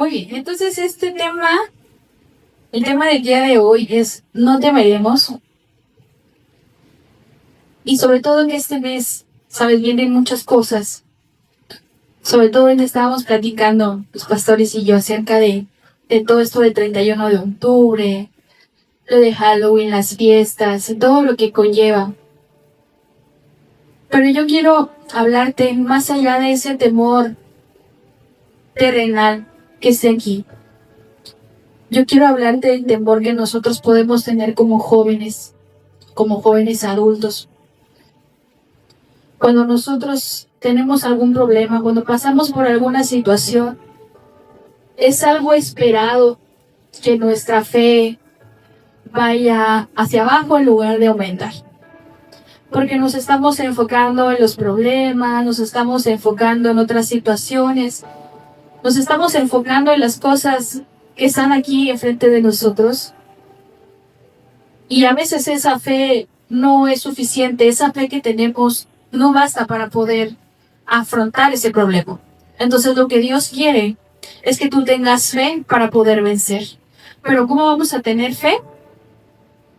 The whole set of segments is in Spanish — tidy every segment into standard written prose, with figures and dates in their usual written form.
Muy bien, entonces el tema del día de hoy es no temeremos. Y sobre todo en este mes, sabes, vienen muchas cosas. Sobre todo en estábamos platicando los pastores y yo acerca de todo esto del 31 de octubre, lo de Halloween, las fiestas, todo lo que conlleva. Pero yo quiero hablarte más allá de ese temor terrenal que esté aquí. Yo quiero hablarte del temor que nosotros podemos tener como jóvenes adultos. Cuando nosotros tenemos algún problema, cuando pasamos por alguna situación, es algo esperado que nuestra fe vaya hacia abajo en lugar de aumentar. Porque nos estamos enfocando en los problemas, nos estamos enfocando en otras situaciones, nos estamos enfocando en las cosas que están aquí enfrente de nosotros. Y a veces esa fe no es suficiente, esa fe que tenemos no basta para poder afrontar ese problema. Entonces lo que Dios quiere es que tú tengas fe para poder vencer. Pero ¿cómo vamos a tener fe?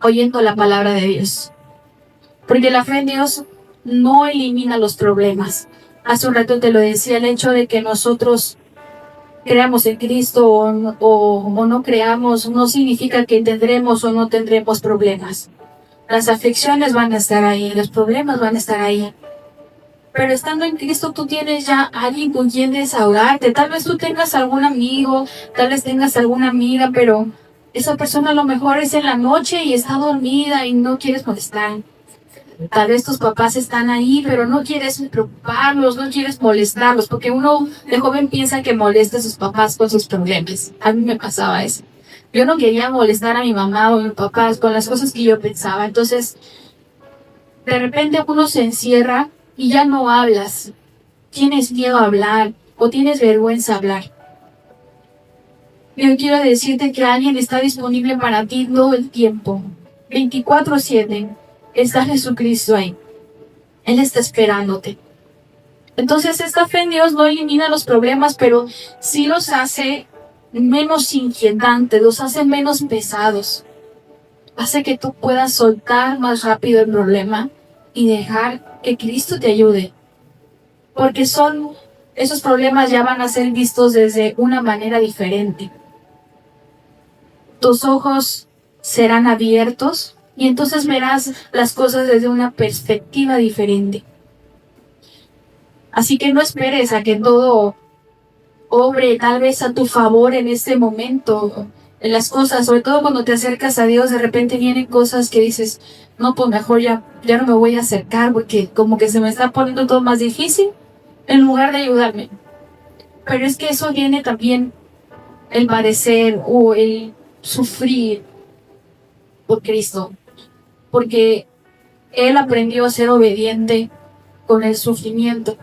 Oyendo la palabra de Dios. Porque la fe en Dios no elimina los problemas. Hace un rato te lo decía, el hecho de que nosotros creamos en Cristo o no creamos no significa que tendremos o no tendremos problemas. Las aflicciones van a estar ahí, los problemas van a estar ahí. Pero estando en Cristo tú tienes ya alguien con quien desahogarte. Tal vez tú tengas algún amigo, tal vez tengas alguna amiga, pero esa persona a lo mejor es en la noche y está dormida y no quieres molestar. Tal vez tus papás están ahí, pero no quieres preocuparlos, no quieres molestarlos, porque uno de joven piensa que molesta a sus papás con sus problemas. A mí me pasaba eso. Yo no quería molestar a mi mamá o a mi papá con las cosas que yo pensaba. Entonces, de repente uno se encierra y ya no hablas. Tienes miedo a hablar o tienes vergüenza a hablar. Yo quiero decirte que alguien está disponible para ti todo el tiempo. 24/7 está Jesucristo ahí. Él está esperándote. Entonces esta fe en Dios no elimina los problemas, pero sí los hace menos inquietantes, los hace menos pesados. Hace que tú puedas soltar más rápido el problema y dejar que Cristo te ayude. Porque esos problemas ya van a ser vistos desde una manera diferente. Tus ojos serán abiertos y entonces verás las cosas desde una perspectiva diferente. Así que no esperes a que todo obre tal vez a tu favor en este momento. En las cosas, sobre todo cuando te acercas a Dios, de repente vienen cosas que dices, no, pues mejor ya no me voy a acercar porque como que se me está poniendo todo más difícil en lugar de ayudarme. Pero es que eso viene también el padecer o el sufrir por Cristo, porque Él aprendió a ser obediente con el sufrimiento.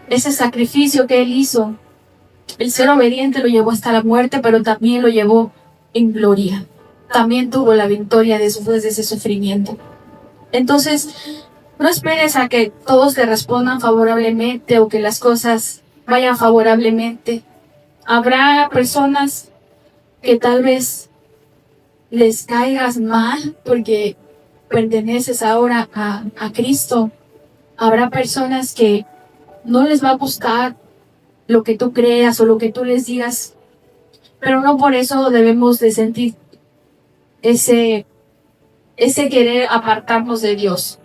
Ese sacrificio que Él hizo, el ser obediente lo llevó hasta la muerte, pero también lo llevó en gloria. También tuvo la victoria después de ese sufrimiento. Entonces, no esperes a que todos te respondan favorablemente o que las cosas vayan favorablemente. Habrá personas que tal vez les caigas mal porque perteneces ahora a Cristo. Habrá personas que no les va a gustar lo que tú creas o lo que tú les digas, pero no por eso debemos de sentir ese querer apartarnos de Dios,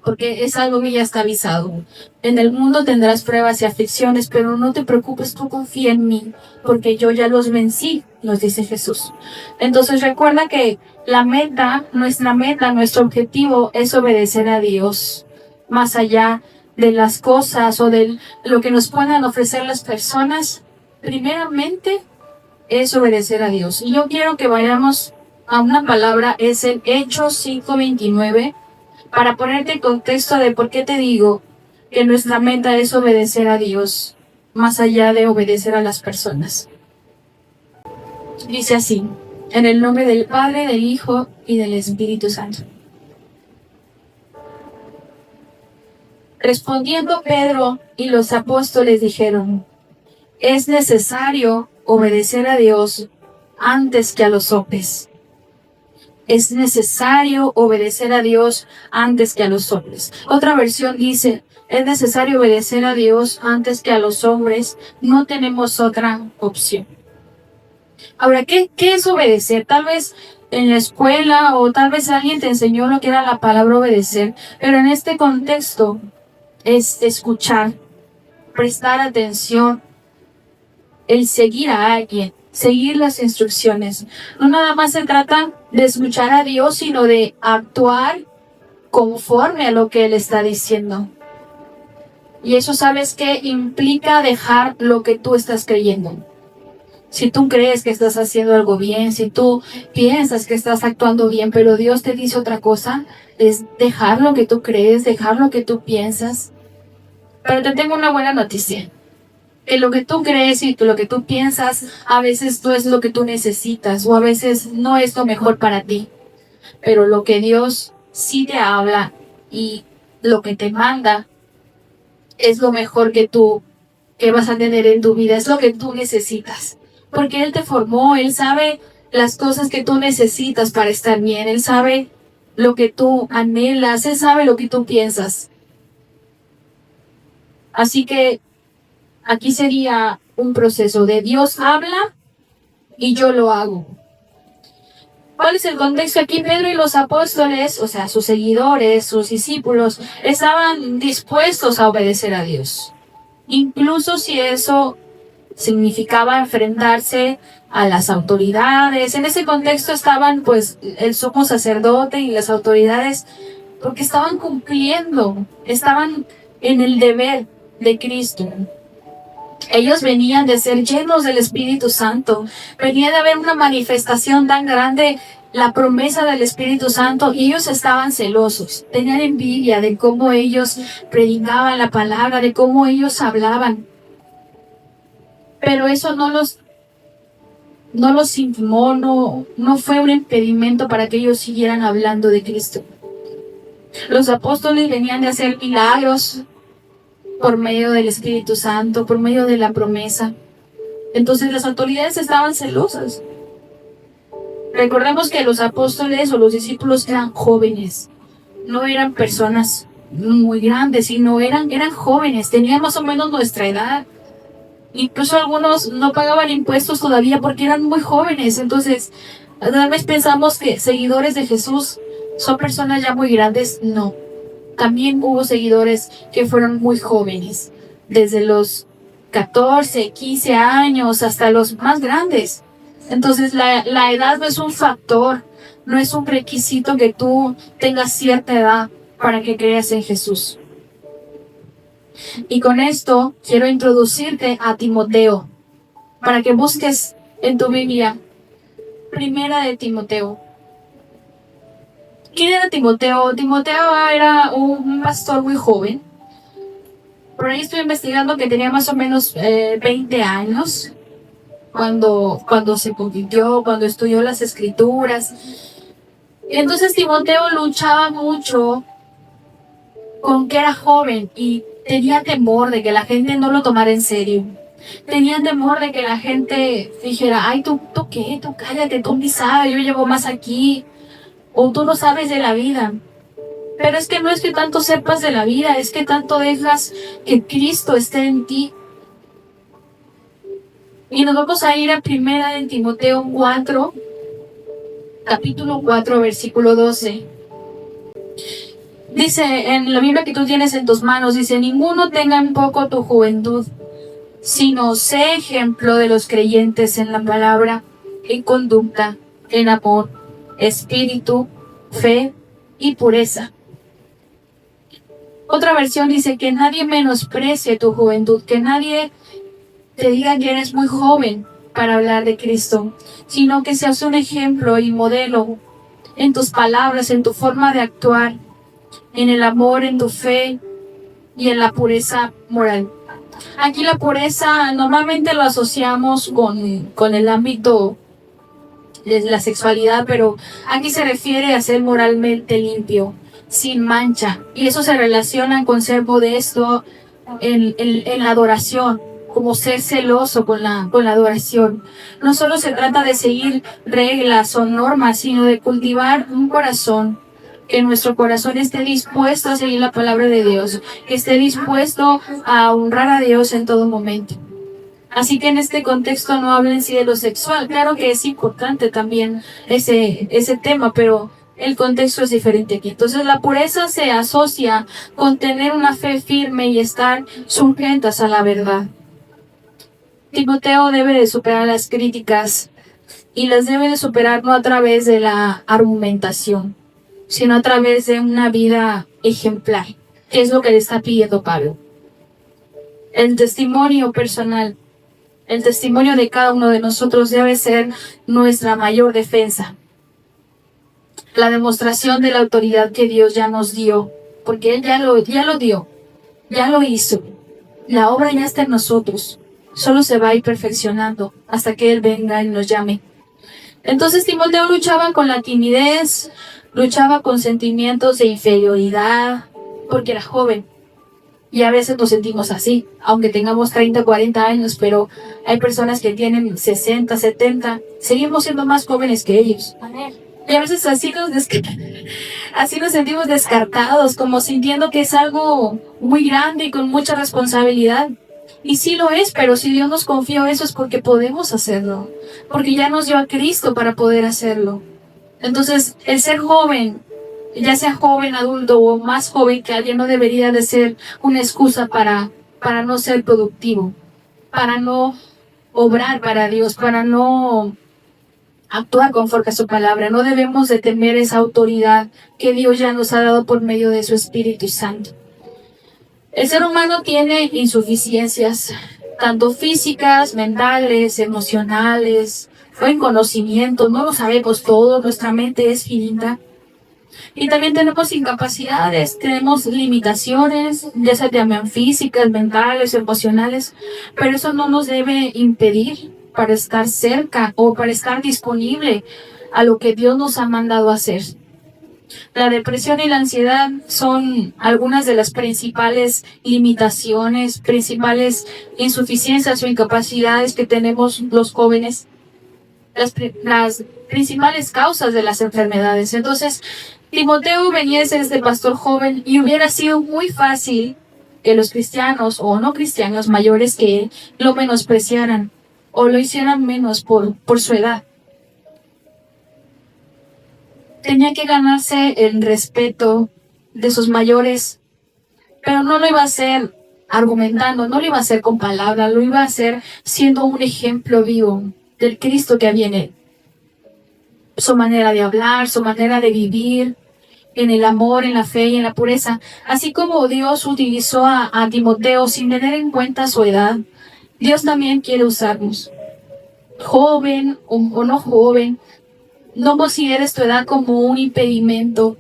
porque es algo que ya está avisado. En el mundo tendrás pruebas y aflicciones, pero no te preocupes, tú confía en mí, porque yo ya los vencí, nos dice Jesús. Entonces recuerda que nuestra meta, nuestro objetivo es obedecer a Dios, más allá de las cosas o de lo que nos puedan ofrecer las personas. Primeramente es obedecer a Dios. Y yo quiero que vayamos a una palabra, es el Hechos 5:29, para ponerte en contexto de por qué te digo que nuestra meta es obedecer a Dios, más allá de obedecer a las personas. Dice así, en el nombre del Padre, del Hijo y del Espíritu Santo. Respondiendo Pedro y los apóstoles dijeron, es necesario obedecer a Dios antes que a los hombres. Es necesario obedecer a Dios antes que a los hombres. Otra versión dice, es necesario obedecer a Dios antes que a los hombres. No tenemos otra opción. Ahora, ¿qué es obedecer? Tal vez en la escuela o tal vez alguien te enseñó lo que era la palabra obedecer, pero en este contexto es escuchar, prestar atención, el seguir a alguien, seguir las instrucciones. No nada más se trata de escuchar a Dios, sino de actuar conforme a lo que Él está diciendo. Y eso, ¿sabes qué? Implica dejar lo que tú estás creyendo. Si tú crees que estás haciendo algo bien, si tú piensas que estás actuando bien, pero Dios te dice otra cosa, es dejar lo que tú crees, dejar lo que tú piensas. Pero te tengo una buena noticia. Que lo que tú crees y lo que tú piensas a veces no es lo que tú necesitas o a veces no es lo mejor para ti. Pero lo que Dios sí te habla y lo que te manda es lo mejor que vas a tener en tu vida, es lo que tú necesitas. Porque Él te formó, Él sabe las cosas que tú necesitas para estar bien, Él sabe lo que tú anhelas, Él sabe lo que tú piensas. Así que aquí sería un proceso de Dios habla y yo lo hago. ¿Cuál es el contexto? Aquí Pedro y los apóstoles, o sea, sus seguidores, sus discípulos, estaban dispuestos a obedecer a Dios. Incluso si eso significaba enfrentarse a las autoridades. En ese contexto estaban pues el sumo sacerdote y las autoridades porque estaban cumpliendo, estaban en el deber de Cristo. Ellos venían de ser llenos del Espíritu Santo, venía de haber una manifestación tan grande, la promesa del Espíritu Santo, y ellos estaban celosos, tenían envidia de cómo ellos predicaban la palabra, de cómo ellos hablaban. Pero eso no los intimó, no fue un impedimento para que ellos siguieran hablando de Cristo. Los apóstoles venían de hacer milagros por medio del Espíritu Santo, por medio de la promesa. Entonces las autoridades estaban celosas. Recordemos que los apóstoles o los discípulos eran jóvenes, no eran personas muy grandes, sino eran jóvenes, tenían más o menos nuestra edad. Incluso algunos no pagaban impuestos todavía porque eran muy jóvenes. Entonces, tal vez pensamos que seguidores de Jesús son personas ya muy grandes. No. También hubo seguidores que fueron muy jóvenes, desde los 14, 15 años hasta los más grandes. Entonces, la edad no es un factor, no es un requisito que tú tengas cierta edad para que creas en Jesús. Y con esto quiero introducirte a Timoteo, para que busques en tu Biblia, Primera de Timoteo. ¿Quién era Timoteo? Timoteo era un pastor muy joven. Por ahí estoy investigando que tenía más o menos 20 años cuando se convirtió, cuando estudió las Escrituras. Y entonces Timoteo luchaba mucho con que era joven y tenía temor de que la gente no lo tomara en serio. Tenía temor de que la gente dijera, ay, ¿tú qué? Tú cállate, tú ni sabes, yo llevo más aquí. O tú no sabes de la vida. Pero es que no es que tanto sepas de la vida, es que tanto dejas que Cristo esté en ti. Y nos vamos a ir a Primera de Timoteo 4, capítulo 4, versículo 12. Dice en la Biblia que tú tienes en tus manos, dice, ninguno tenga en poco tu juventud, sino sé ejemplo de los creyentes en la palabra, en conducta, en amor, espíritu, fe y pureza. Otra versión dice que nadie menosprecie tu juventud, que nadie te diga que eres muy joven para hablar de Cristo, sino que seas un ejemplo y modelo en tus palabras, en tu forma de actuar, en el amor, en tu fe y en la pureza moral. Aquí la pureza normalmente lo asociamos con el ámbito de la sexualidad, pero aquí se refiere a ser moralmente limpio, sin mancha. Y eso se relaciona con ser modesto en la adoración, como ser celoso con la adoración. No solo se trata de seguir reglas o normas, sino de cultivar un corazón, que nuestro corazón esté dispuesto a seguir la palabra de Dios, que esté dispuesto a honrar a Dios en todo momento. Así que en este contexto no hablen sí de lo sexual. Claro que es importante también ese tema, pero el contexto es diferente aquí. Entonces la pureza se asocia con tener una fe firme y estar sujetas a la verdad. Timoteo debe de superar las críticas y las debe de superar no a través de la argumentación, sino a través de una vida ejemplar, que es lo que le está pidiendo Pablo. El testimonio personal, el testimonio de cada uno de nosotros debe ser nuestra mayor defensa. La demostración de la autoridad que Dios ya nos dio, porque Él ya lo dio, ya lo hizo. La obra ya está en nosotros, solo se va a ir perfeccionando hasta que Él venga y nos llame. Entonces Timoteo luchaba con la timidez, luchaba con sentimientos de inferioridad, porque era joven. Y a veces nos sentimos así, aunque tengamos 30, 40 años, pero hay personas que tienen 60, 70, seguimos siendo más jóvenes que ellos. Y a veces así nos sentimos descartados, como sintiendo que es algo muy grande y con mucha responsabilidad. Y sí lo es, pero si Dios nos confió eso es porque podemos hacerlo, porque ya nos dio a Cristo para poder hacerlo. Entonces, el ser joven, ya sea joven, adulto o más joven que alguien, no debería de ser una excusa para no ser productivo, para no obrar para Dios, para no actuar conforme a su palabra. No debemos de temer esa autoridad que Dios ya nos ha dado por medio de su Espíritu Santo. El ser humano tiene insuficiencias, tanto físicas, mentales, emocionales, o en conocimiento. No lo sabemos todo, nuestra mente es finita. Y también tenemos incapacidades, tenemos limitaciones, ya sea también físicas, mentales, emocionales, pero eso no nos debe impedir para estar cerca o para estar disponible a lo que Dios nos ha mandado hacer. La depresión y la ansiedad son algunas de las principales limitaciones, principales insuficiencias o incapacidades que tenemos los jóvenes, las principales causas de las enfermedades. Entonces, Timoteo venía de ser este pastor joven y hubiera sido muy fácil que los cristianos o no cristianos mayores que él lo menospreciaran o lo hicieran menos por su edad. Tenía que ganarse el respeto de sus mayores, pero no lo iba a hacer argumentando, no lo iba a hacer con palabras, lo iba a hacer siendo un ejemplo vivo del Cristo que había en él. Su manera de hablar, su manera de vivir, en el amor, en la fe y en la pureza. Así como Dios utilizó a Timoteo sin tener en cuenta su edad, Dios también quiere usarnos. Joven o no joven, no consideres tu edad como un impedimento,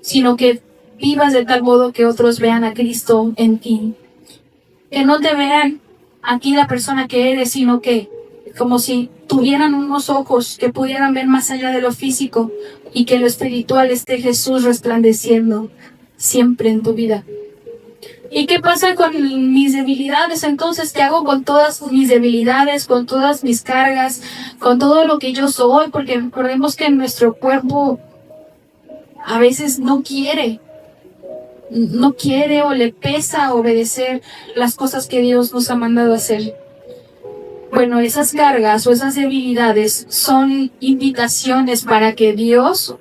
sino que vivas de tal modo que otros vean a Cristo en ti. Que no te vean aquí la persona que eres, sino que como si tuvieran unos ojos que pudieran ver más allá de lo físico y que en lo espiritual esté Jesús resplandeciendo siempre en tu vida. ¿Y qué pasa con mis debilidades? Entonces, ¿qué hago con todas mis debilidades, con todas mis cargas, con todo lo que yo soy? Porque recordemos que nuestro cuerpo a veces no quiere o le pesa obedecer las cosas que Dios nos ha mandado hacer. Bueno, esas cargas o esas debilidades son invitaciones para que Dios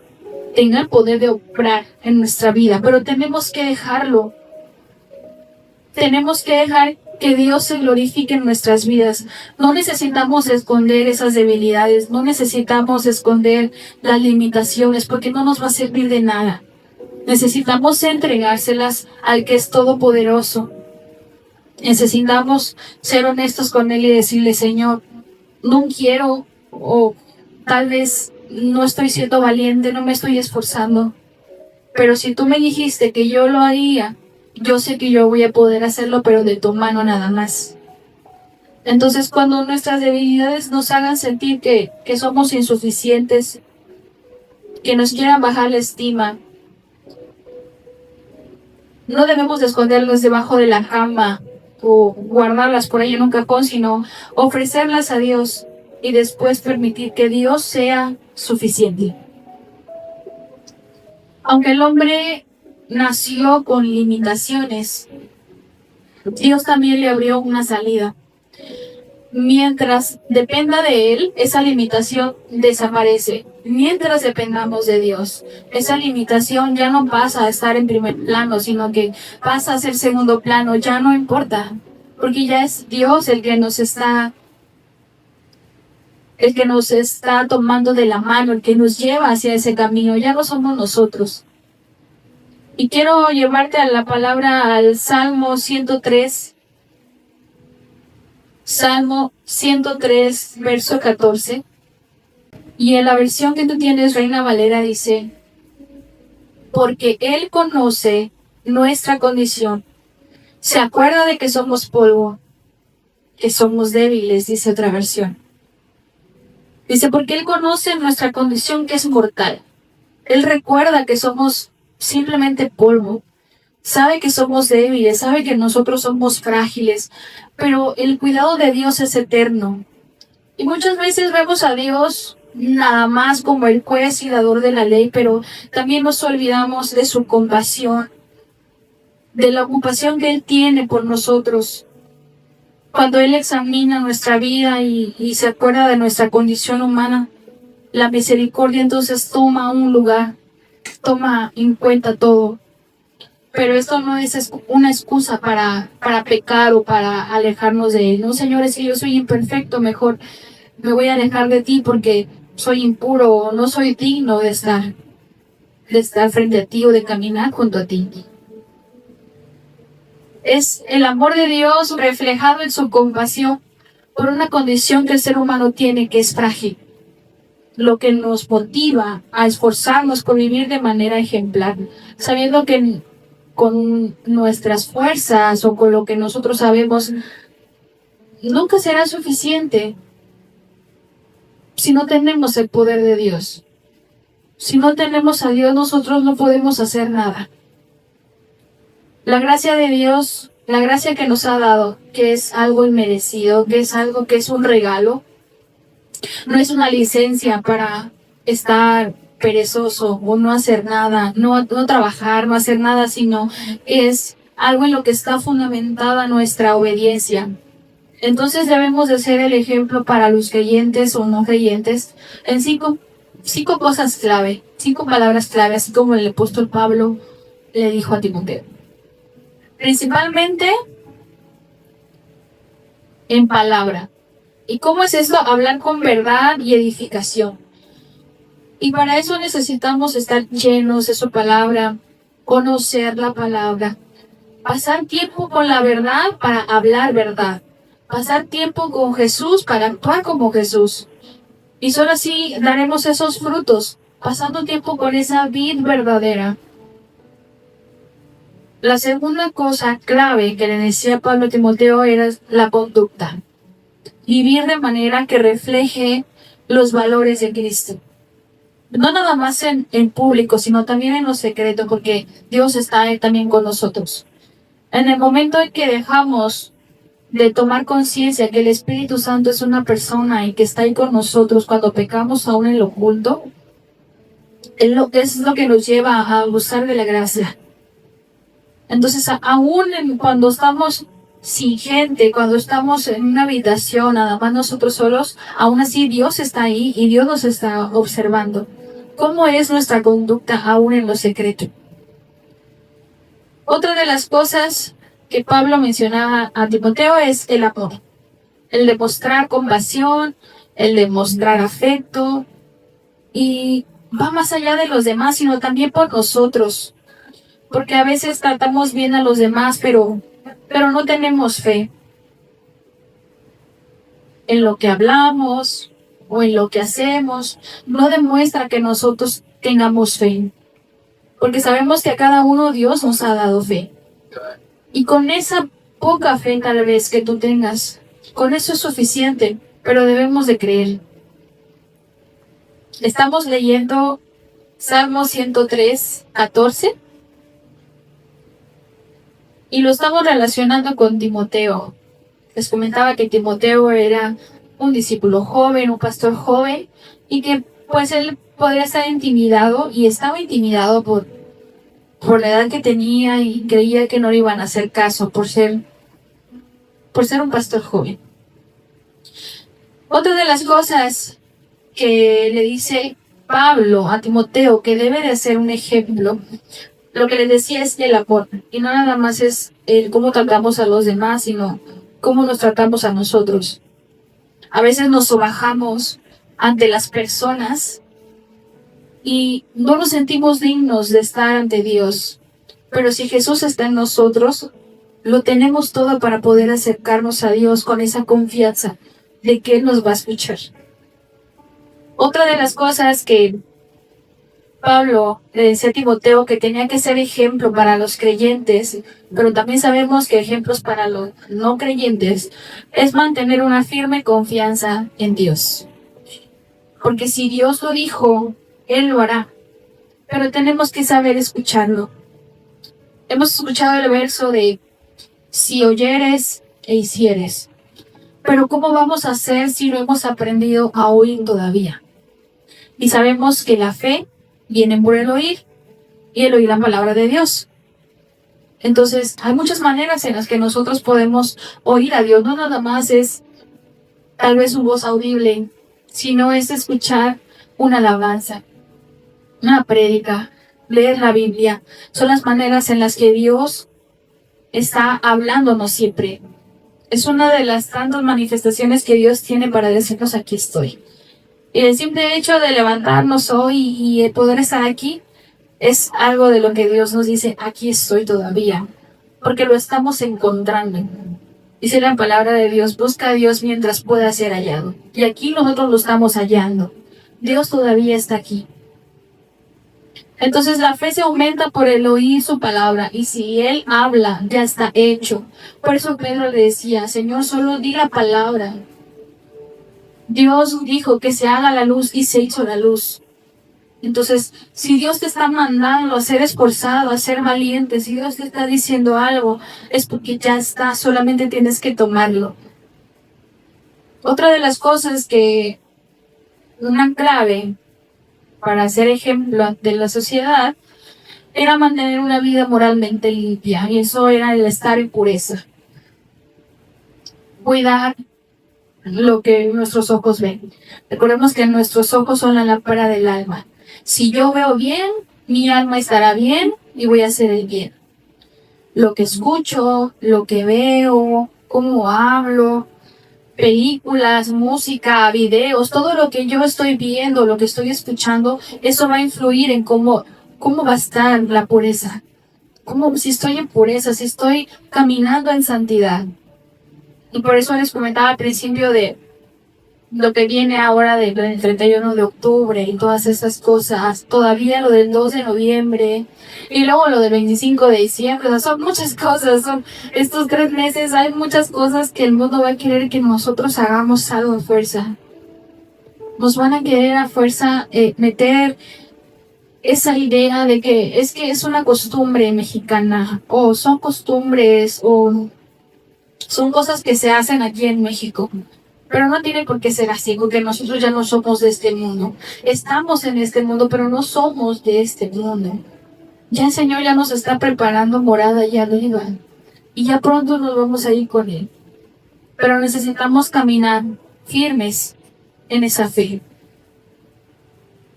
tenga el poder de obrar en nuestra vida, pero tenemos que dejarlo. Tenemos que dejar que Dios se glorifique en nuestras vidas. No necesitamos esconder esas debilidades, no necesitamos esconder las limitaciones, porque no nos va a servir de nada. Necesitamos entregárselas al que es todopoderoso. Necesitamos ser honestos con Él y decirle: Señor, no quiero, o tal vez no estoy siendo valiente, no me estoy esforzando, pero si tú me dijiste que yo lo haría, yo sé que yo voy a poder hacerlo, pero de tu mano nada más. Entonces, cuando nuestras debilidades nos hagan sentir que somos insuficientes, que nos quieran bajar la estima, no debemos de escondernos debajo de la cama o guardarlas por ahí en un cajón, sino ofrecerlas a Dios y después permitir que Dios sea suficiente. Aunque el hombre nació con limitaciones, Dios también le abrió una salida. Mientras dependa de Él, esa limitación desaparece. Mientras dependamos de Dios, esa limitación ya no pasa a estar en primer plano, sino que pasa a ser segundo plano, ya no importa, porque ya es Dios el que nos está tomando de la mano, el que nos lleva hacia ese camino, ya no somos nosotros. Y quiero llevarte a la palabra al Salmo 103. Salmo 103, verso 14. Y en la versión que tú tienes, Reina Valera, dice, porque Él conoce nuestra condición. Se acuerda de que somos polvo, que somos débiles, dice otra versión. Dice, porque Él conoce nuestra condición que es mortal. Él recuerda que somos simplemente polvo. Sabe que somos débiles, sabe que nosotros somos frágiles, pero el cuidado de Dios es eterno. Y muchas veces vemos a Dios nada más como el juez y dador de la ley, pero también nos olvidamos de su compasión, de la ocupación que Él tiene por nosotros. Cuando Él examina nuestra vida y se acuerda de nuestra condición humana, la misericordia entonces toma un lugar, toma en cuenta todo. Pero esto no es una excusa para pecar o para alejarnos de Él. No, Señor, es que yo soy imperfecto, mejor me voy a alejar de ti porque soy impuro o no soy digno de estar frente a ti o de caminar junto a ti. Es el amor de Dios reflejado en su compasión por una condición que el ser humano tiene, que es frágil, lo que nos motiva a esforzarnos por vivir de manera ejemplar, sabiendo que con nuestras fuerzas o con lo que nosotros sabemos nunca será suficiente si no tenemos el poder de Dios. Si no tenemos a Dios, nosotros no podemos hacer nada. La gracia de Dios, la gracia que nos ha dado, que es algo inmerecido, que es algo que es un regalo, no es una licencia para estar perezoso o no hacer nada, no trabajar, no hacer nada, sino es algo en lo que está fundamentada nuestra obediencia. Entonces debemos de ser el ejemplo para los creyentes o no creyentes en cinco cosas clave, 5 palabras clave, así como el apóstol Pablo le dijo a Timoteo. Principalmente en palabra. ¿Y cómo es esto? Hablar con verdad y edificación. Y para eso necesitamos estar llenos de su palabra, conocer la palabra, pasar tiempo con la verdad para hablar verdad, pasar tiempo con Jesús para actuar como Jesús. Y solo así daremos esos frutos, pasando tiempo con esa vid verdadera. La segunda cosa clave que le decía Pablo a Timoteo era la conducta. Vivir de manera que refleje los valores de Cristo. No nada más en público, sino también en lo secreto, porque Dios está ahí también con nosotros. En el momento en que dejamos de tomar conciencia que el Espíritu Santo es una persona y que está ahí con nosotros cuando pecamos aún en lo oculto, es lo que nos lleva a abusar de la gracia. Entonces, aún cuando estamos sin gente, cuando estamos en una habitación, nada más nosotros solos, aún así Dios está ahí y Dios nos está observando. ¿Cómo es nuestra conducta aún en lo secreto? Otra de las cosas que Pablo mencionaba a Timoteo es el amor. El demostrar compasión, el demostrar afecto, y va más allá de los demás, sino también por nosotros. Porque a veces tratamos bien a los demás, pero no tenemos fe en lo que hablamos o en lo que hacemos. No demuestra que nosotros tengamos fe. Porque sabemos que a cada uno Dios nos ha dado fe. Y con esa poca fe tal vez que tú tengas, con eso es suficiente, pero debemos de creer. Estamos leyendo Salmo 103, 14. Y lo estamos relacionando con Timoteo. Les comentaba que Timoteo era un discípulo joven, un pastor joven, y que pues él podría estar intimidado, y estaba intimidado por la edad que tenía, y creía que no le iban a hacer caso por ser un pastor joven. Otra de las cosas que le dice Pablo a Timoteo que debe de ser un ejemplo, lo que les decía es el amor, y no nada más es el cómo tratamos a los demás, sino cómo nos tratamos a nosotros. A veces nos sobajamos ante las personas y no nos sentimos dignos de estar ante Dios. Pero si Jesús está en nosotros, lo tenemos todo para poder acercarnos a Dios con esa confianza de que Él nos va a escuchar. Otra de las cosas que Pablo le decía a Timoteo que tenía que ser ejemplo para los creyentes, pero también sabemos que ejemplos para los no creyentes, es mantener una firme confianza en Dios. Porque si Dios lo dijo, Él lo hará. Pero tenemos que saber escucharlo. Hemos escuchado el verso de si oyeres e hicieres. Pero ¿cómo vamos a hacer si no hemos aprendido a oír todavía? Y sabemos que la fe viene por el oír, y el oír la palabra de Dios. Entonces, hay muchas maneras en las que nosotros podemos oír a Dios. No nada más es tal vez su voz audible, sino es escuchar una alabanza, una prédica, leer la Biblia. Son las maneras en las que Dios está hablándonos siempre. Es una de las tantas manifestaciones que Dios tiene para decirnos aquí estoy. Y el simple hecho de levantarnos hoy y el poder estar aquí es algo de lo que Dios nos dice, aquí estoy todavía, porque lo estamos encontrando. Dice la palabra de Dios, busca a Dios mientras pueda ser hallado. Y aquí nosotros lo estamos hallando. Dios todavía está aquí. Entonces la fe se aumenta por el oír su palabra, y si Él habla, ya está hecho. Por eso Pedro le decía, Señor, solo di la palabra. Dios dijo que se haga la luz y se hizo la luz. Entonces, si Dios te está mandando a ser esforzado, a ser valiente, si Dios te está diciendo algo, es porque ya está, solamente tienes que tomarlo. Otra de las cosas que, una clave para ser ejemplo de la sociedad, era mantener una vida moralmente limpia, y eso era el estar en pureza. Cuidar lo que nuestros ojos ven. Recordemos que nuestros ojos son la lámpara del alma. Si yo veo bien, mi alma estará bien y voy a hacer el bien. Lo que escucho, lo que veo, cómo hablo, películas, música, videos, todo lo que yo estoy viendo, lo que estoy escuchando, eso va a influir en cómo va a estar la pureza. Si estoy en pureza, si estoy caminando en santidad. Y por eso les comentaba al principio de lo que viene ahora del 31 de octubre y todas esas cosas, todavía lo del 2 de noviembre y luego lo del 25 de diciembre, o sea, son muchas cosas, son estos 3 meses, hay muchas cosas que el mundo va a querer que nosotros hagamos algo a fuerza. Nos van a querer a fuerza meter esa idea de que es una costumbre mexicana, o son costumbres, o son cosas que se hacen aquí en México. Pero no tiene por qué ser así, porque nosotros ya no somos de este mundo. Estamos en este mundo, pero no somos de este mundo. Ya el Señor ya nos está preparando morada allá arriba. Y ya pronto nos vamos a ir con Él. Pero necesitamos caminar firmes en esa fe.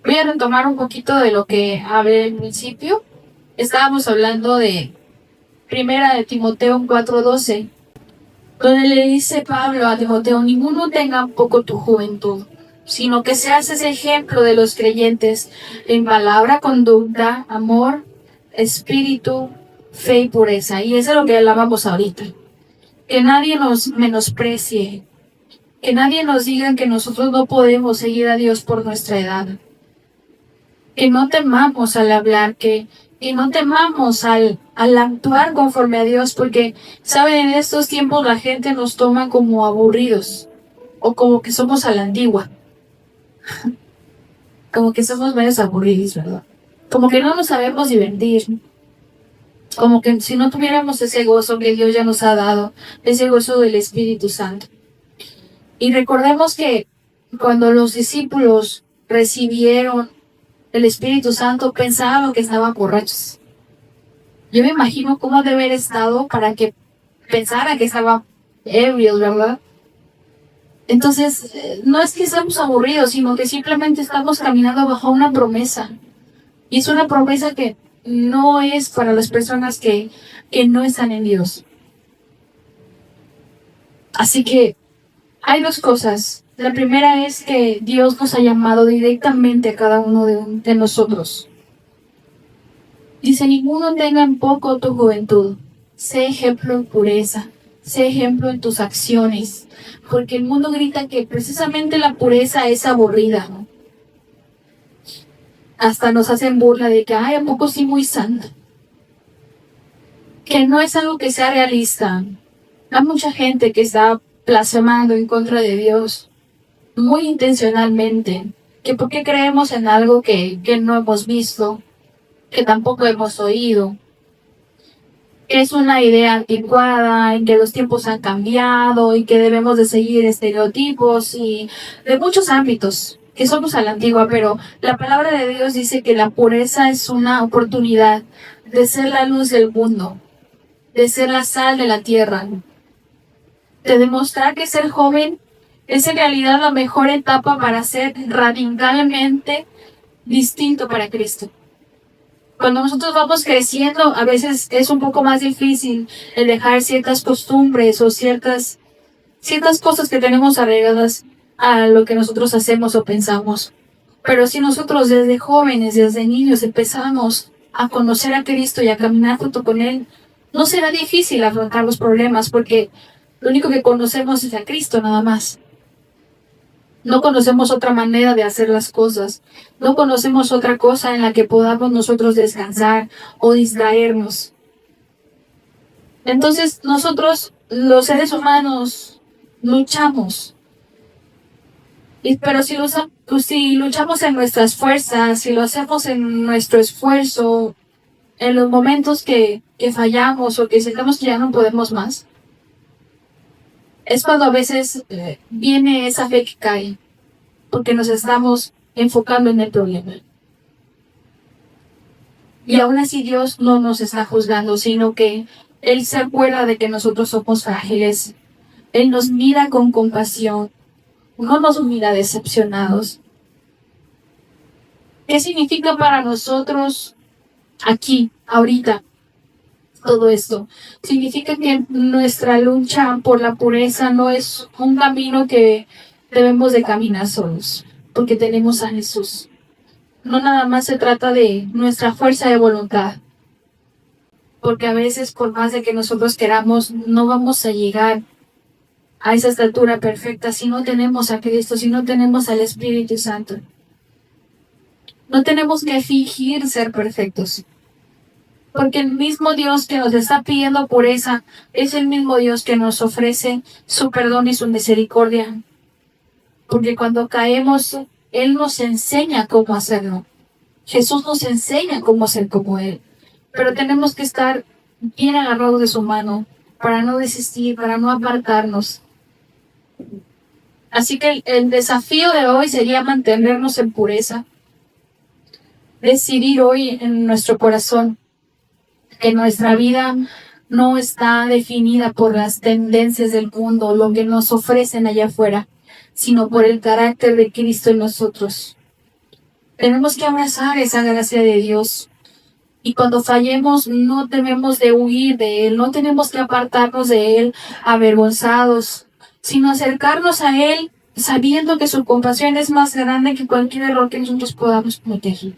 Voy a retomar un poquito de lo que hablé al principio. Estábamos hablando de Primera de Timoteo 4:12. Donde le dice Pablo a Timoteo, ninguno tenga un poco tu juventud, sino que seas ese ejemplo de los creyentes en palabra, conducta, amor, espíritu, fe y pureza. Y eso es lo que hablábamos ahorita. Que nadie nos menosprecie, que nadie nos diga que nosotros no podemos seguir a Dios por nuestra edad. Que no temamos al hablar, que no temamos al actuar conforme a Dios, porque, ¿saben? En estos tiempos la gente nos toma como aburridos, o como que somos a la antigua, como que somos medios aburridos, ¿verdad? Como que no nos sabemos divertir. Como que si no tuviéramos ese gozo que Dios ya nos ha dado, ese gozo del Espíritu Santo. Y recordemos que cuando los discípulos recibieron el Espíritu Santo, pensaban que estaban borrachos. Yo me imagino cómo debe haber estado para que pensaran que estaban ebrios, ¿verdad? Entonces, no es que estemos aburridos, sino que simplemente estamos caminando bajo una promesa. Y es una promesa que no es para las personas que no están en Dios. Así que hay dos cosas. La primera es que Dios nos ha llamado directamente a cada uno de nosotros. Dice, ninguno tenga en poco tu juventud. Sé ejemplo en pureza. Sé ejemplo en tus acciones. Porque el mundo grita que precisamente la pureza es aburrida, ¿no? Hasta nos hacen burla de que, ay, ¿a poco sí muy santo? Que no es algo que sea realista. Hay mucha gente que está blasfemando en contra de Dios, muy intencionalmente. Que por qué creemos en algo que no hemos visto, que tampoco hemos oído, que es una idea anticuada, en que los tiempos han cambiado y que debemos de seguir estereotipos y de muchos ámbitos, que somos a la antigua, pero la palabra de Dios dice que la pureza es una oportunidad de ser la luz del mundo, de ser la sal de la tierra, de demostrar que ser joven es en realidad la mejor etapa para ser radicalmente distinto para Cristo. Cuando nosotros vamos creciendo, a veces es un poco más difícil el dejar ciertas costumbres o ciertas cosas que tenemos arraigadas a lo que nosotros hacemos o pensamos. Pero si nosotros desde jóvenes, desde niños empezamos a conocer a Cristo y a caminar junto con Él, no será difícil afrontar los problemas porque lo único que conocemos es a Cristo nada más. No conocemos otra manera de hacer las cosas. No conocemos otra cosa en la que podamos nosotros descansar o distraernos. Entonces nosotros, los seres humanos, luchamos. Pero si luchamos en nuestras fuerzas, si lo hacemos en nuestro esfuerzo, en los momentos que fallamos o que sentimos que ya no podemos más, es cuando a veces viene esa fe que cae, porque nos estamos enfocando en el problema. Y aún así Dios no nos está juzgando, sino que Él se acuerda de que nosotros somos frágiles. Él nos mira con compasión, no nos mira decepcionados. ¿Qué significa para nosotros aquí, ahorita, todo esto? Significa que nuestra lucha por la pureza no es un camino que debemos de caminar solos, porque tenemos a Jesús. No nada más se trata de nuestra fuerza de voluntad, porque a veces por más de que nosotros queramos, no vamos a llegar a esa estatura perfecta si no tenemos a Cristo, si no tenemos al Espíritu Santo. No tenemos que fingir ser perfectos, porque el mismo Dios que nos está pidiendo pureza es el mismo Dios que nos ofrece su perdón y su misericordia, porque cuando caemos, Él nos enseña cómo hacerlo. Jesús nos enseña cómo ser como Él, pero tenemos que estar bien agarrados de su mano para no desistir, para no apartarnos. Así que el desafío de hoy sería mantenernos en pureza, decidir hoy en nuestro corazón que nuestra vida no está definida por las tendencias del mundo, lo que nos ofrecen allá afuera, sino por el carácter de Cristo en nosotros. Tenemos que abrazar esa gracia de Dios. Y cuando fallemos, no debemos de huir de Él, no tenemos que apartarnos de Él avergonzados, sino acercarnos a Él sabiendo que su compasión es más grande que cualquier error que nosotros podamos cometer.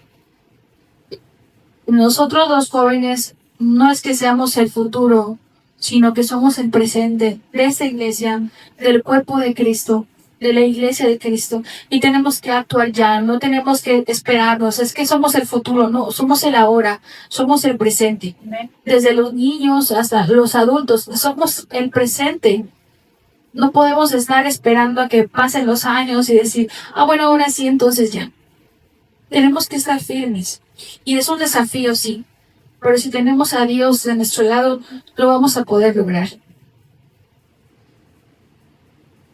Nosotros los jóvenes no es que seamos el futuro, sino que somos el presente de esta iglesia, del cuerpo de Cristo, de la iglesia de Cristo, y tenemos que actuar ya, no tenemos que esperarnos, es que somos el futuro, no, somos el ahora, somos el presente. Desde los niños hasta los adultos, somos el presente. No podemos estar esperando a que pasen los años y decir, bueno, ahora sí, entonces ya. Tenemos que estar firmes. Y es un desafío, sí. Pero si tenemos a Dios de nuestro lado, lo vamos a poder lograr.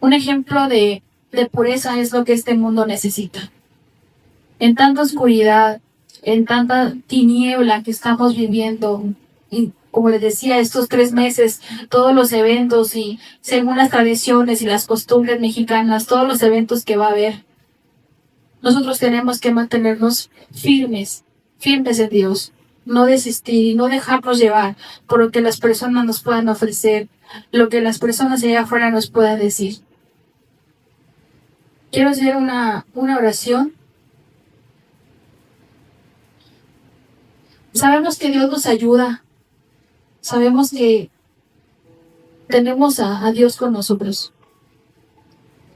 Un ejemplo de pureza es lo que este mundo necesita. En tanta oscuridad, en tanta tiniebla que estamos viviendo, y como les decía, estos 3 meses, todos los eventos y según las tradiciones y las costumbres mexicanas, todos los eventos que va a haber, nosotros tenemos que mantenernos firmes en Dios, no desistir y no dejarnos llevar por lo que las personas nos puedan ofrecer, lo que las personas allá afuera nos puedan decir. Quiero hacer una oración. Sabemos que Dios nos ayuda. Sabemos que tenemos a Dios con nosotros.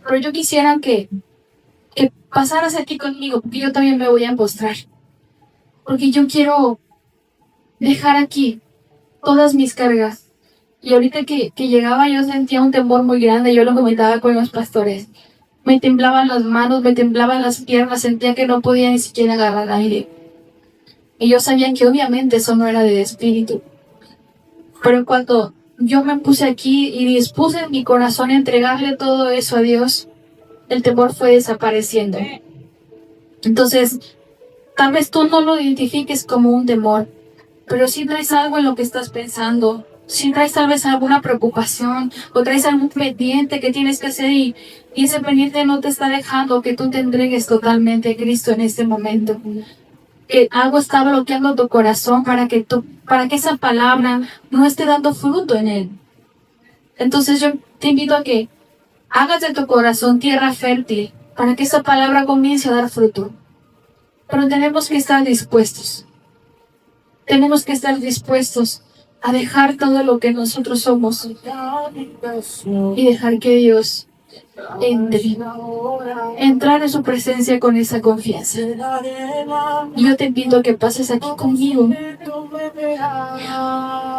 Pero yo quisiera que pasaras aquí conmigo, porque yo también me voy a postrar. Porque yo quiero dejar aquí todas mis cargas. Y ahorita que llegaba yo sentía un temor muy grande. Yo lo comentaba con los pastores. Me temblaban las manos, me temblaban las piernas, sentía que no podía ni siquiera agarrar aire. Y yo sabía que obviamente eso no era de espíritu. Pero cuando yo me puse aquí y dispuse en mi corazón a entregarle todo eso a Dios, el temor fue desapareciendo. Entonces, tal vez tú no lo identifiques como un temor, pero si traes algo en lo que estás pensando, si traes tal vez alguna preocupación o traes algún pendiente que tienes que hacer y ese pendiente no te está dejando que tú te entregues totalmente a Cristo en este momento. Que algo está bloqueando tu corazón para que esa palabra no esté dando fruto en él. Entonces yo te invito a que hagas de tu corazón tierra fértil para que esa palabra comience a dar fruto. Pero tenemos que estar dispuestos. Tenemos que estar dispuestos a dejar todo lo que nosotros somos y dejar que Dios entrar en su presencia con esa confianza. Yo te invito a que pases aquí conmigo,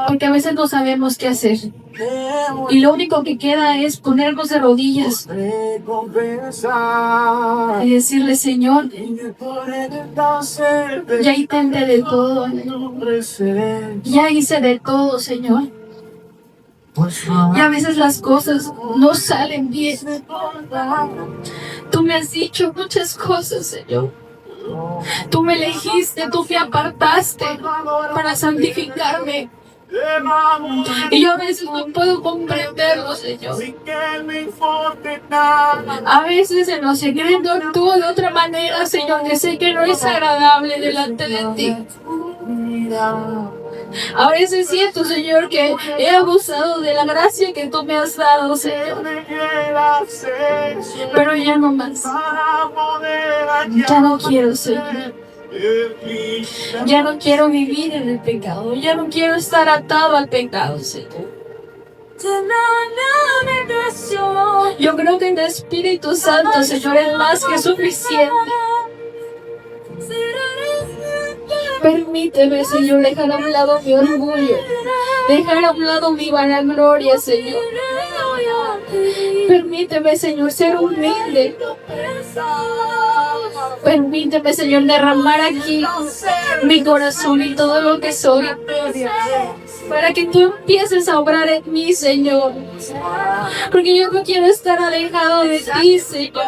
porque a veces no sabemos qué hacer y lo único que queda es ponernos de rodillas y decirle: Señor, ya intenté de todo, ya hice de todo, Señor. Y a veces las cosas no salen bien. Tú me has dicho muchas cosas, Señor. Tú me elegiste, tú me apartaste para santificarme. Y yo a veces no puedo comprenderlo, Señor. A veces en lo secreto actúo de otra manera, Señor, que sé que no es agradable delante de ti. A veces siento, Señor, que he abusado de la gracia que tú me has dado, Señor. Pero ya no más. Ya no quiero, Señor. Ya no quiero vivir en el pecado. Ya no quiero estar atado al pecado, Señor. Yo creo que el Espíritu Santo, Señor, es más que suficiente. Permíteme, Señor, dejar a un lado mi orgullo, dejar a un lado mi vanagloria, Señor. Permíteme, Señor, ser humilde. Permíteme, Señor, derramar aquí mi corazón y todo lo que soy, para que tú empieces a obrar en mí, Señor. Porque yo no quiero estar alejado de ti, Señor.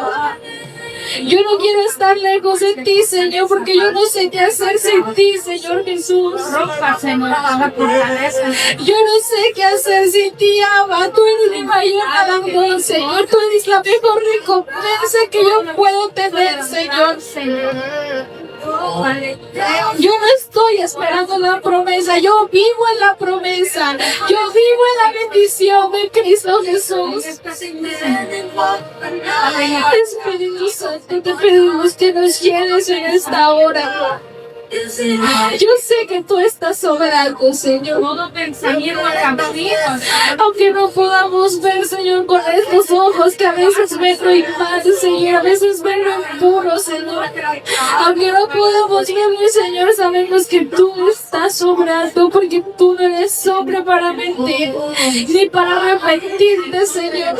Yo no quiero estar lejos de ti, Señor, porque yo no sé qué hacer sin ti, Señor Jesús. Yo no sé qué hacer sin ti, Abba. Tú eres mi mayor galardón, Señor. Tú eres la mejor recompensa que yo puedo tener, Señor. Yo no estoy esperando la promesa, yo vivo en la promesa, yo vivo en la bendición de Cristo Jesús. Espíritu Santo, te pedimos que nos llenes en esta hora. Yo sé que tú estás soberano, Señor. Aunque no podamos ver, Señor, con estos ojos que a veces ven lo mal, Señor, a veces ven lo impuro, Señor. Aunque no podamos ver, Señor, sabemos que tú estás sobrando, porque tú no eres sobra para mentir, ni para arrepentirte, Señor.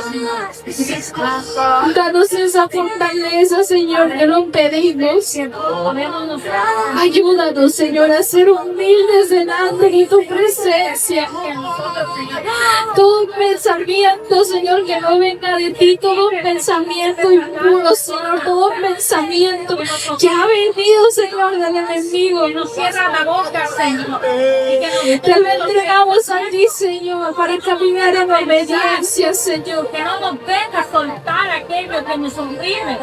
Danos esa fortaleza, Señor, que lo pedimos. Ayúdanos, Señor, a ser humildes delante de tu presencia. Todo pensamiento, Señor, que no venga de ti, todo pensamiento impuro, Señor, todo pensamiento que ha venido, Señor, del enemigo. Nos cierra la boca, Señor. Te lo entregamos a ti, Señor, para caminar en obediencia, Señor. Que no nos deja soltar aquello que nos oprime.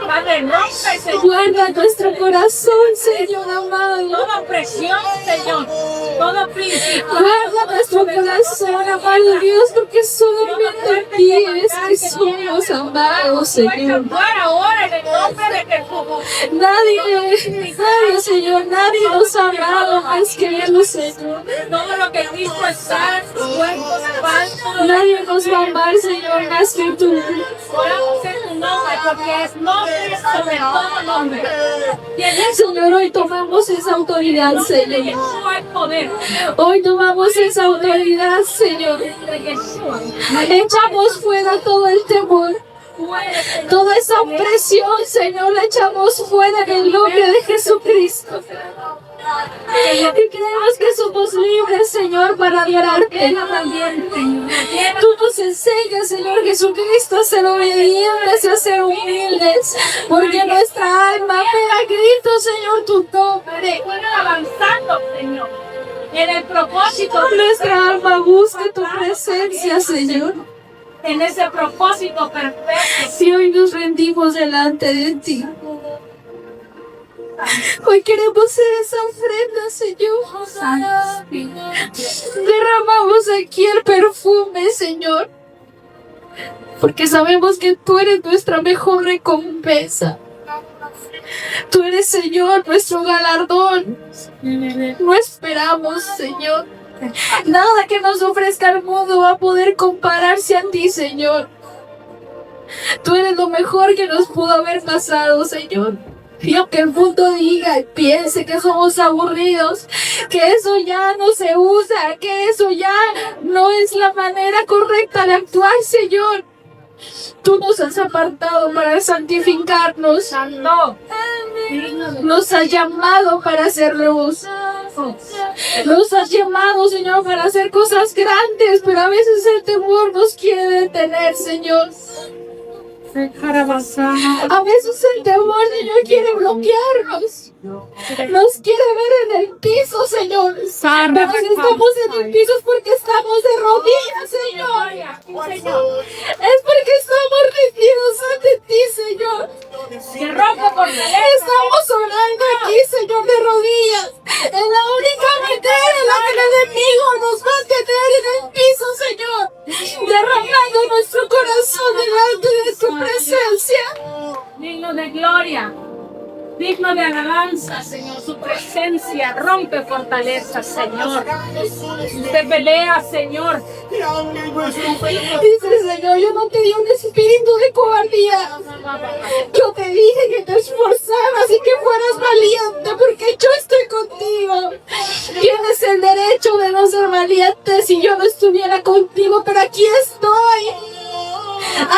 Padre, rompe, Señor. Guarda nuestro corazón, Señor amado. Toda opresión, Señor. Todo principio. Guarda nuestro corazón, amado Dios, porque solamente en ti es que somos amados, Señor. Fuera ahora en el nombre de Jesús. Nadie, Señor, nadie nos ha amado más que Él, Señor. Todo lo que Cristo está, cuerpos falsos. Nadie nos va a amar, Señor, más que tú. Oramos en tu nombre, porque es nombre sobre todo nombre. Señor, hoy tomamos esa autoridad, Señor. Jesús hay poder. Hoy tomamos esa autoridad, Señor. Echamos fuera todo el temor. Toda esa opresión, Señor, la echamos fuera en el nombre de Jesucristo. Y creemos que somos libres, Señor, para adorarte. Tú nos enseñas, Señor Jesucristo, a ser obedientes y a ser humildes, porque nuestra alma pega gritos, Señor, tu nombre. Avanzando, Señor, en el propósito. Nuestra alma busca tu presencia, Señor. En ese propósito perfecto. Si hoy nos rendimos delante de ti, hoy queremos ser esa ofrenda, Señor. Derramamos aquí el perfume, Señor, porque sabemos que tú eres nuestra mejor recompensa. Tú eres, Señor, nuestro galardón. No esperamos, Señor. Nada que nos ofrezca el mundo va a poder compararse a ti, Señor. Tú eres lo mejor que nos pudo haber pasado, Señor. Y aunque el mundo diga y piense que somos aburridos, que eso ya no se usa, que eso ya no es la manera correcta de actuar, Señor. Tú nos has apartado para santificarnos. Nos has llamado para hacer luz. Nos has llamado, Señor, para hacer cosas grandes, pero a veces el temor nos quiere detener, Señor. A veces el temor, Señor, quiere bloquearnos. Nos quiere ver en el piso, Señor. Pero si estamos en el piso es porque estamos de rodillas, Señor. Es porque estamos rendidos ante ti, Señor. Estamos orando aquí, Señor, de rodillas. Es la única manera en la que el enemigo nos va a tener en el piso, Señor. Derramando nuestro corazón delante de tu presencia. Digno de gloria, digno de alabanza, Señor. Su presencia rompe fortalezas, Señor. Usted pelea, Señor. Dice, Señor, yo no te di un espíritu de cobardía. Yo te dije que te esforzaras y que fueras valiente, porque yo estoy contigo. Tienes el derecho de no ser valiente si yo no estuviera contigo, pero aquí estoy.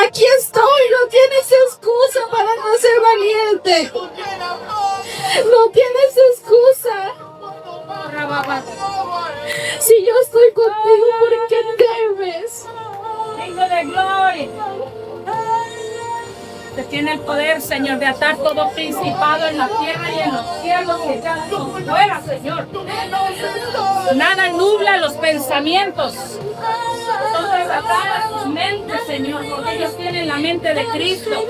Aquí estoy, no tienes excusa para no ser valiente. No tienes excusa. Si yo estoy contigo, ¿por qué temes? Digno de gloria. Usted tiene el poder, Señor, de atar todo principado en la tierra y en los cielos que ya son fuera, Señor. Nada nubla los pensamientos. Todo es atar a sus mentes, Señor, porque ellos tienen la mente de Cristo.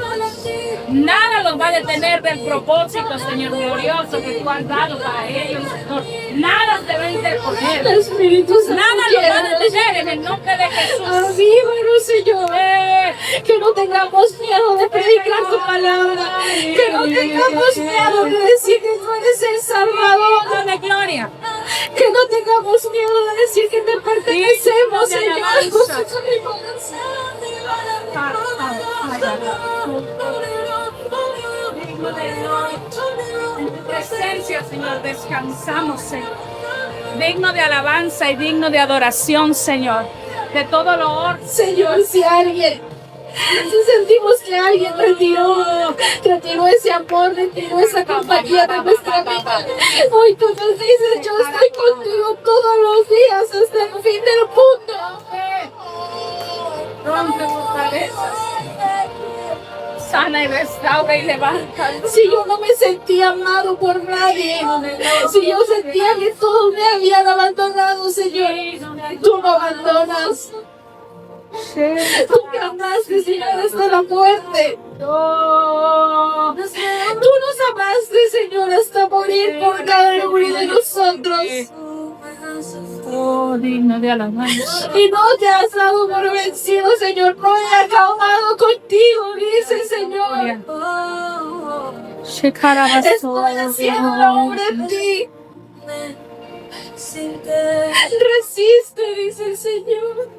Nada los va a detener del propósito, Señor, glorioso que tú has dado para ellos, Señor. Nada se va a interponer. Espíritu Santo, Nada los va a detener en el nombre de Jesús. Avívanos, Señor. Que no tengamos miedo de predicar tu palabra. Que no tengamos miedo de decir que tú eres el Salvador. De gloria. Que no tengamos miedo de decir que te pertenecemos, Señor. En tu presencia, Señor, descansamos, Señor. Digno de alabanza y digno de adoración, Señor. De todo loor. Señor, si alguien Si sentimos que alguien retiró ese amor, retiró esa compañía de nuestra vida, hoy tú nos dices, yo estoy contigo todos los días hasta el fin del mundo. Rompe fortalezas. Sana y restaura y levanta. Si yo no me sentía amado por nadie, si yo sentía que todos me habían abandonado, Señor, tú no abandonas. Tú me amaste, Señor, hasta la muerte. Tú nos amaste, Señor, hasta morir por cada uno de nosotros. Oh, digno de alabanza. Y no te has dado por vencido, Señor. No he acabado contigo, dice el Señor. Estoy haciendo la obra en ti. Resiste, dice el Señor.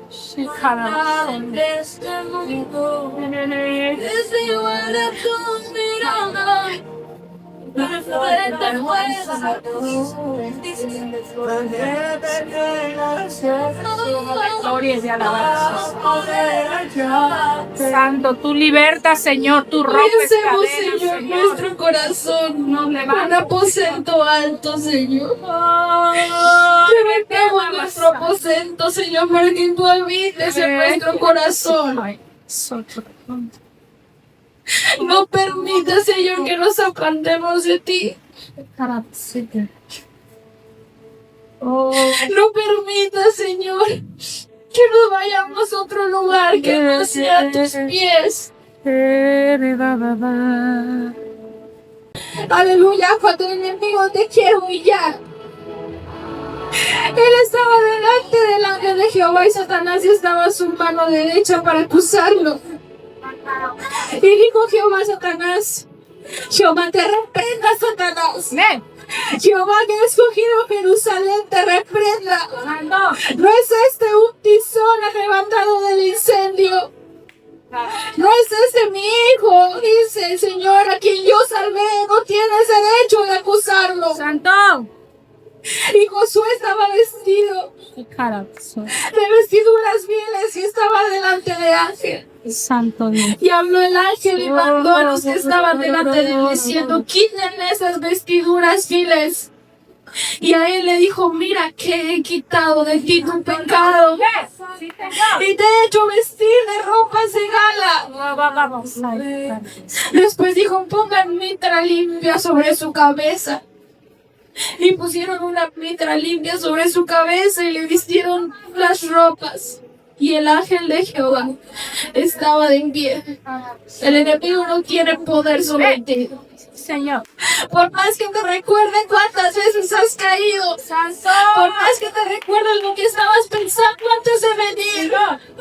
Gloria y alabanza. Santo, tú libertas, Señor, tú rompes Hacemos, cadenas, Señor, Señor. nuestro corazón Nos un levanta. aposento alto, Señor. Oh, Levantemos nuestro aposento, Señor, para que tú habites en nuestro corazón. No permitas, Señor, que nos apartemos de ti. No permitas, Señor, que nos vayamos a otro lugar que no sea tus pies. Aleluya, cuando el enemigo te quiere humillar. Él estaba delante del ángel de Jehová y Satanás estaba a su mano derecha para acusarlo. Y dijo Jehová a Satanás, Jehová te reprenda, Satanás. Jehová que ha escogido Jerusalén te reprenda. ¿No es este un tizón arrebatado del incendio? ¿No es este mi hijo? Dice el Señor, a quien yo salvé. No tienes derecho de acusarlo. Santo. Y Josué estaba vestido de vestiduras viles y estaba delante del ángel. Santo Dios. Y habló el ángel y mandó a los que estaban delante de él diciendo, quiten esas vestiduras viles. Y a él le dijo, mira que he quitado de ti tu pecado y te he hecho vestir de ropas de gala. Después dijo, pongan mitra limpia sobre su cabeza. Y pusieron una mitra limpia sobre su cabeza y le vistieron las ropas. Y el ángel de Jehová estaba de en pie. El enemigo no tiene poder sobre ti. Señor. Por más que te recuerden cuántas veces has caído. Santo. Por más que te recuerden lo que estabas pensando antes de venir.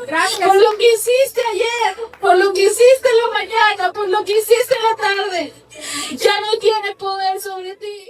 Gracias. Por lo que hiciste ayer. Por lo que hiciste en la mañana. Por lo que hiciste en la tarde. Ya no tiene poder sobre ti.